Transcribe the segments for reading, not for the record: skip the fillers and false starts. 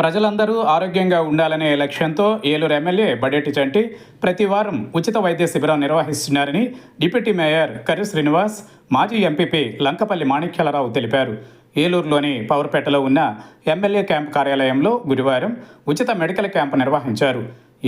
ప్రజలందరూ ఆరోగ్యంగా ఉండాలనే లక్ష్యంతో ఏలూరు ఎమ్మెల్యే బడేటి చంటి ప్రతి వారం ఉచిత వైద్య శిబిరం నిర్వహిస్తున్నారని డిప్యూటీ మేయర్ కర్రి శ్రీనివాస్, మాజీ ఎంపీపీ లంకపల్లి మాణిక్యాలరావు తెలిపారు. ఏలూరులోని పవర్పేటలో ఉన్న ఎమ్మెల్యే క్యాంపు కార్యాలయంలో గురువారం ఉచిత మెడికల్ క్యాంపు నిర్వహించారు.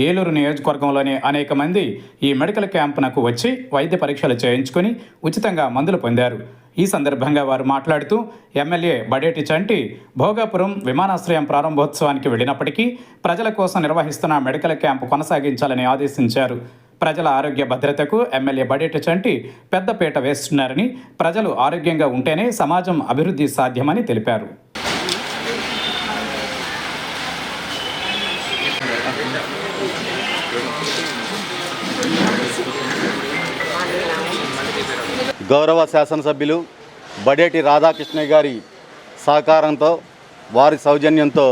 ఏలూరు నియోజకవర్గంలోని అనేక మంది ఈ మెడికల్ క్యాంపునకు వచ్చి వైద్య పరీక్షలు చేయించుకుని ఉచితంగా మందులు పొందారు. ఈ సందర్భంగా వారు మాట్లాడుతూ ఎమ్మెల్యే బడేటి చంటి భోగాపురం విమానాశ్రయం ప్రారంభోత్సవానికి వెళ్ళినప్పటికీ ప్రజల కోసం నిర్వహిస్తున్న మెడికల్ క్యాంపు కొనసాగించాలని ఆదేశించారు. ప్రజల ఆరోగ్య భద్రతకు ఎమ్మెల్యే బడేటి చంటి పెద్దపీట వేస్తున్నారని, ప్రజలు ఆరోగ్యంగా ఉంటేనే సమాజం అభివృద్ధి సాధ్యమని తెలిపారు. గౌరవ శాసనసభ్యులు బడేటి రాధాకృష్ణ గారి సహకారంతో, వారి సౌజన్యంతో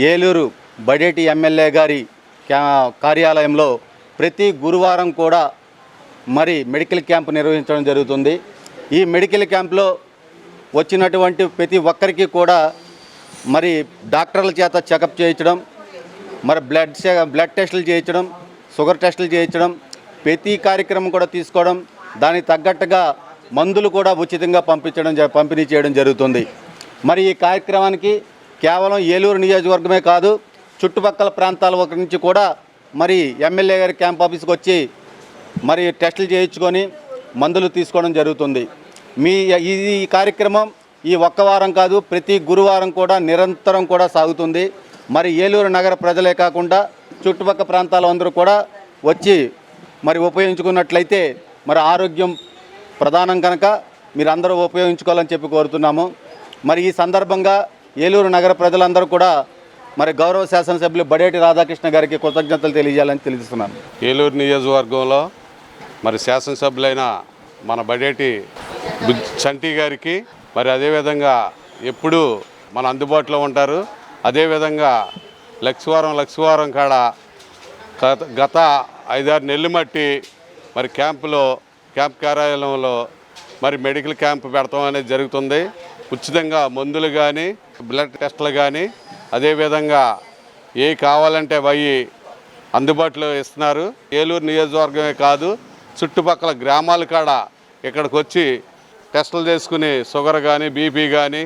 ఏలూరు బడేటి ఎమ్మెల్యే గారి కార్యాలయంలో ప్రతి గురువారం కూడా మెడికల్ క్యాంపు నిర్వహించడం జరుగుతుంది. ఈ మెడికల్ క్యాంపులో వచ్చినటువంటి ప్రతి ఒక్కరికి కూడా డాక్టర్ల చేత చెకప్ చేయించడం, బ్లడ్ టెస్టులు చేయించడం, షుగర్ టెస్టులు చేయించడం, ప్రతి కార్యక్రమం కూడా తీసుకోవడం, దానికి తగ్గట్టుగా మందులు కూడా ఉచితంగా పంపిణీ చేయడం జరుగుతుంది. ఈ కార్యక్రమానికి కేవలం ఏలూరు నియోజకవర్గమే కాదు, చుట్టుపక్కల ప్రాంతాల నుంచి కూడా ఎమ్మెల్యే గారి క్యాంప్ ఆఫీస్కి వచ్చి టెస్టులు చేయించుకొని మందులు తీసుకోవడం జరుగుతుంది. ఈ కార్యక్రమం ఈ ఒక్క వారం కాదు, ప్రతి గురువారం కూడా నిరంతరం కూడా సాగుతుంది. ఏలూరు నగర ప్రజలే కాకుండా చుట్టుపక్కల ప్రాంతాల అందరూ కూడా వచ్చి ఉపయోగించుకున్నట్లయితే ఆరోగ్యం ప్రధానం కనుక మీరందరూ ఉపయోగించుకోవాలని చెప్పి కోరుతున్నాము. ఈ సందర్భంగా ఏలూరు నగర ప్రజలందరూ కూడా గౌరవ శాసనసభ్యులు బడేటి రాధాకృష్ణ గారికి కృతజ్ఞతలు తెలియజేయాలని తెలుస్తున్నాను. ఏలూరు నియోజకవర్గంలో శాసనసభ్యులైన మన బడేటి చంటి గారికి అదేవిధంగా ఎప్పుడూ మన అందుబాటులో ఉంటారు. అదేవిధంగా లక్షవారం కాడ గత 5-6 నెలలు మట్టి క్యాంప్ కార్యాలయంలో మెడికల్ క్యాంప్ పెడతాం అనేది జరుగుతుంది. ఉచితంగా మందులు కానీ, బ్లడ్ టెస్టులు కానీ, అదేవిధంగా ఏ కావాలంటే అవి అందుబాటులో ఇస్తున్నారు. ఏలూరు నియోజకవర్గమే కాదు, చుట్టుపక్కల గ్రామాల కాడ ఇక్కడికి వచ్చి టెస్టులు చేసుకుని షుగర్ కానీ, బీపీ కానీ,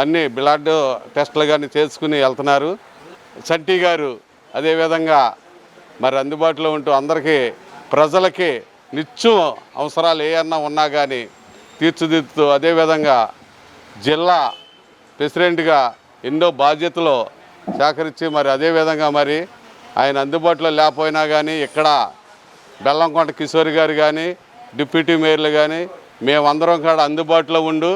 అన్ని బ్లడ్ టెస్టులు కానీ చేసుకుని వెళ్తున్నారు. చంటి గారు అదేవిధంగా అందుబాటులో ఉంటూ అందరికీ ప్రజలకి నిత్యం అవసరాలు ఏమన్నా ఉన్నా కానీ తీర్చిదిద్దుతూ, అదేవిధంగా జిల్లా ప్రెసిడెంట్గా ఎన్నో బాధ్యతలు సేకరించి అదేవిధంగా ఆయన అందుబాటులో లేకపోయినా కానీ ఇక్కడ బెల్లంకొండ కిషోర్ గారు కానీ, డిప్యూటీ మేయర్లు కానీ మేమందరం కాడ అందుబాటులో ఉండు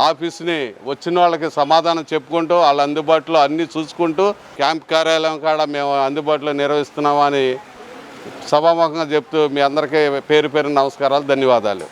ఆఫీస్ని వచ్చిన వాళ్ళకి సమాధానం చెప్పుకుంటూ వాళ్ళ అందుబాటులో అన్నీ చూసుకుంటూ క్యాంప్ కార్యాలయం కాడ మేము అందుబాటులో నిర్వహిస్తున్నామని సభాముఖంగా చెప్తూ మీ అందరికీ పేరు నమస్కారాలు, ధన్యవాదాలు.